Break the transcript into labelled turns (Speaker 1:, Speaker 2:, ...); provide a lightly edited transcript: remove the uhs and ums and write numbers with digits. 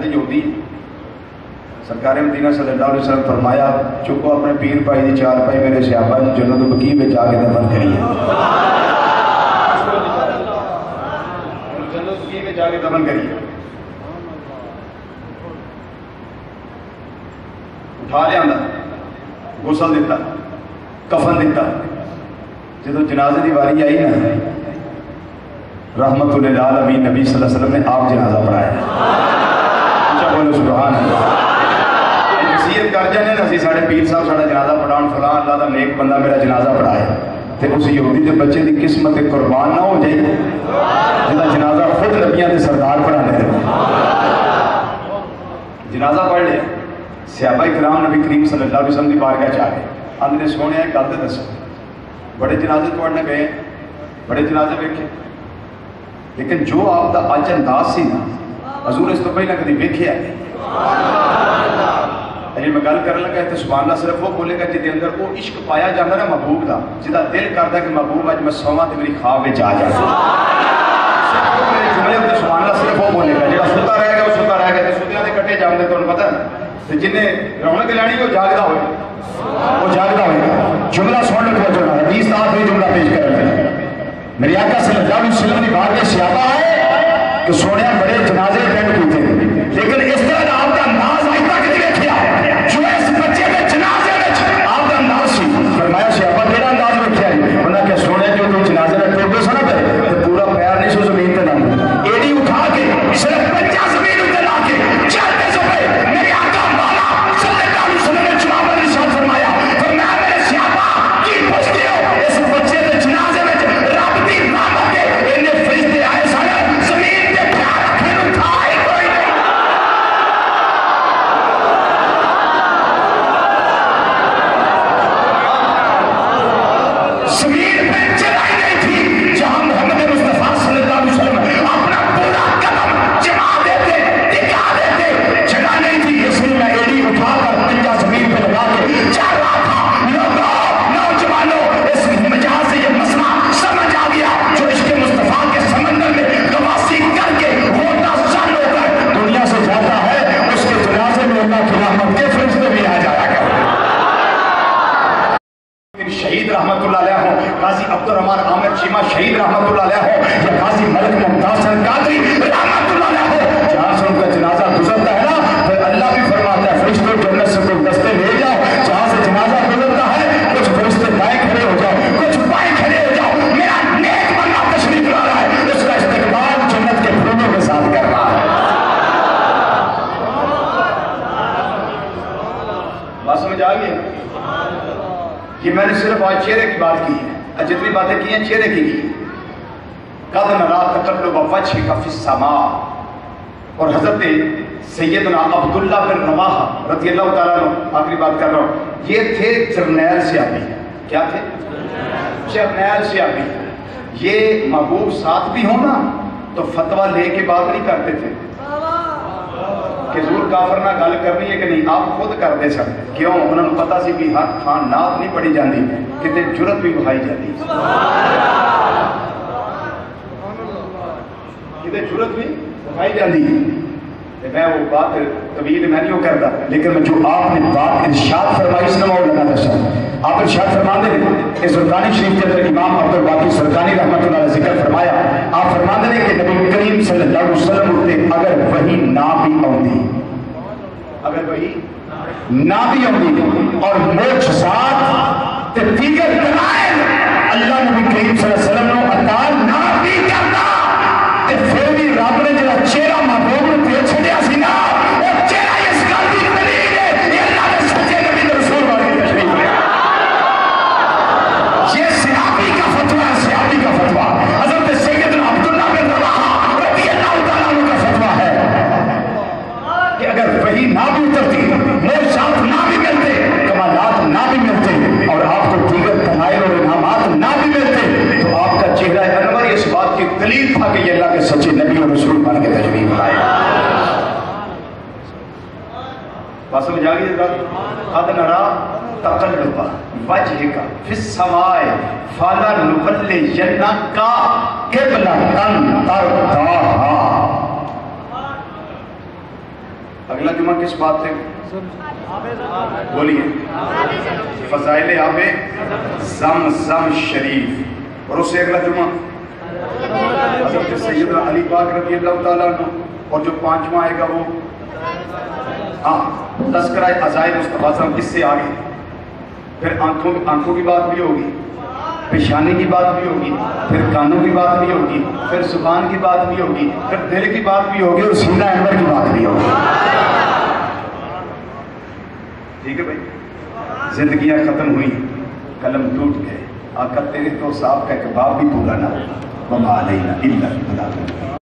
Speaker 1: یہودی سرکار مدینہ صلی اللہ علیہ وسلم فرمایا چکو اپنے پیر بھائی دی چار پائی میرے صحابہ جنت بقیع میں جا کے دفن کریے جنت بقیع میں جا کے دفن کریے اٹھا لیا غسل دیتا کفن دیتا جدو جنازے دی واری آئی نا رحمت للعالمین نبی صلی اللہ علیہ وسلم نے آپ جنازہ پڑھایا بولو سبحان اللہ نصیحت کر جانے نا سی ساڑھے پیر صاحب ساڑھا جنازہ پڑھان فلاں اللہ دا نیک بندہ میرا جنازہ پڑھائے تے اس یہودی دے بچے دی قسمت قربان نہ ہو جائے جدا جنازہ خود نبیاں دے سردار پڑھانے دے جنازہ پڑھ لیا صحابہ کرام نبی کریم صلی اللہ علیہ وسلم دی بارگاہ چاہ گئے اندھے سونے آئے گل تے دسو بڑے جنازے پڑھنے گئے بڑے جنازے ویکھے لیکن جو آپ دا اج انداز سی نا حضور اس تو پہلے کدی ویکھیا ہے میں گل کرنے لگا تو سبحان اللہ صرف وہ بولے گا جہدے اندر وہ عشق پایا جاتا نا محبوب دا جہاں دل کرتا کہ محبوب اج میں سواں تے میری خواب وچ آ جائے جملے ہوتے سبحان اللہ صرف وہ بولے گا جہاں ستا رہے گا وہ ستا رہے گا سوتیاں دے کٹے جامدے تو پتہ تے جنہیں رونق لینی وہ جاگدا ہوئے جملہ سن لو جو حدیث آپ یہ جملہ پیش کر رہے ہیں میری آقا صلی اللہ علیہ وسلم کی بات کے صحابہ آئے کہ سونے بڑے جنازے اٹینڈ کیتے لیکن اس طرح آپ کا انداز آج تک نہیں دیکھا جو اس بچے کے جنازے میں آپ کا انداز سی فرمایا صحابہ تیرا انداز دیکھا ہے انہوں نے کہ سونے جو تو جنازے میں ٹوٹے سنا کرے تو پورا پیار نہیں سو زمین تے نہ ایڈی اٹھا کے صرف بچہ زمین تے لا کے چلتے سبے میری آقا مولا صلی اللہ علیہ وسلم نے جواب ارشاد فرمایا فرمایا میرے صحابہ کی پوچھتے ہو اس بچے کے جنازے میں رب دی رحمت کے انہیں فرشتے آئے سارے زمین تے پیار رکھے اٹھائے کوئی نہیں زمین پہ چلائی گئی تھی جہاں محمد مصطفیٰ صلی اللہ علیہ وسلم اپنا پورا قدم جما دیتے ٹکا دیتے جگہ نہیں تھی اس لیے میں ایڈی اٹھا کر پنجا زمین پہ لگا کے چل رہا تھا لوگوں نوجوانوں اس مجاز سے یہ مسئلہ سمجھ آ گیا جو عشق مصطفیٰ کے سمندر میں غواصی کر کے ہوتا سن ہو کر دنیا سے جاتا ہے اس کے جنازے میں اللہ کی رحمت کے فرشتے بھی آ جایا کرتے شہید رحمت اللہ علیہ ہوں قاضی عبدالرحمن عامر چیمہ شہید رحمت اللہ علیہ ہوں یا قاضی ملک ممتاز قادری رحمت اللہ علیہ ہوں جہاں سے ان کا جنازہ گزرتا ہے نا پھر اللہ بھی فرماتا ہے فرشتوں جنت سے کوئی دستے لے جاؤ جہاں سے جنازہ گزرتا ہے کچھ فرشتے دائیں کھڑے ہو جاؤ کچھ بائیں کھڑے ہو جاؤ میرا نیک بندہ تشریف لا رہا ہے اس کا استقبال جنت کے پھولوں کے ساتھ کر رہا ہے بات سمجھ آ گئی یہ میں نے صرف آج چہرے کی بات کی ہے جتنی باتیں کی ہیں چہرے کی قد نرا تقلب وجهك فی السماء اور حضرت سیدنا عبداللہ بن رواحہ رضی اللہ تعالیٰ عنہ آخری بات کر رہا ہوں یہ تھے جرنیل سیابی کیا تھے جرنیل سیابی یہ محبوب ساتھ بھی ہونا تو فتوہ لے کے بات نہیں کرتے تھے کہ ضرور کافر نہ گل کرنی ہے کہ نہیں آپ خود کرتے سن کیوں انہوں نے پتا سی بھی ہر تھان نات نہیں پڑھی جاندی کتے جرت بھی بھائی جاندی کتے جرت بھی بھائی جاندی میں وہ بات طویل میں نہیں کرتا لیکن میں جو آپ نے بات ارشاد فرمائی اس نے وہ لگا دسا آپ ارشاد فرما دے کہ سلطانی شریف کے اندر امام عبدالباقی سلطانی رحمت اللہ علیہ ذکر فرمایا آپ فرما دے کہ نبی کریم صلی اللہ علیہ وسلم اٹھتے اگر وہی نہ بھی آؤندی اگر وہی نہ بھی آؤندی اور معجزات تے دیگر دلائل اللہ نبی کریم صلی اللہ علیہ وسلم نے عطا نہ بھی کرتا تے پھر بھی رب نے جڑا چہرہ محبوب نے دے چھڈیا سی نا وہ چہرہ اس گل دی دلیل ہے یہ اللہ نے سچے نبی رسول والے تشریف لیا یہ صحابی کا فتویٰ ہے صحابی کا فتویٰ حضرت سیدنا عبداللہ بن رواحہ رضی اللہ تعالیٰ عنہ کا فتویٰ ہے کہ اگر وہی نہ بھی اترتی معجزات نہ بھی ملتے کمالات نہ بھی ملتے اور آپ کو دیگر دلائل اور انعامات نہ بھی ملتے تو آپ کا چہرہ انور اس بات کی دلیل تھا کہ یہ اللہ کے سچے نبی اور رسول بن کے تشریف لائے بات سمجھ آ گئی قد نرا تقلب وجهك فی السماء فلنولینک قبلۃ ترضاها اگلا جمعہ کس بات سے بولیے؟ فضائل آب زمزم شریف. اور اس سے اگلا جمعہ حضرت سیدنا علی پاک رضی اللہ تعالیٰ عنہ. اور جو 5واں آئے گا وہ تذکرہ عزائر مصطفیٰ صلی اللہ علیہ وسلم. کس سے آگے پھر آنکھوں کی بات بھی ہوگی, پیشانی کی بات بھی ہوگی, پھر کانوں کی بات بھی ہوگی, پھر زبان کی بات بھی ہوگی, پھر دل کی بات بھی ہوگی, اور سینہ انور کی بات بھی ہوگی. ٹھیک ہے بھائی, زندگیاں ختم ہوئی, قلم ٹوٹ گئے, آقا تیرے تو صاحب کا ایک باب بھی پورا نہ ہوگا. وما علینا الا البلاغ.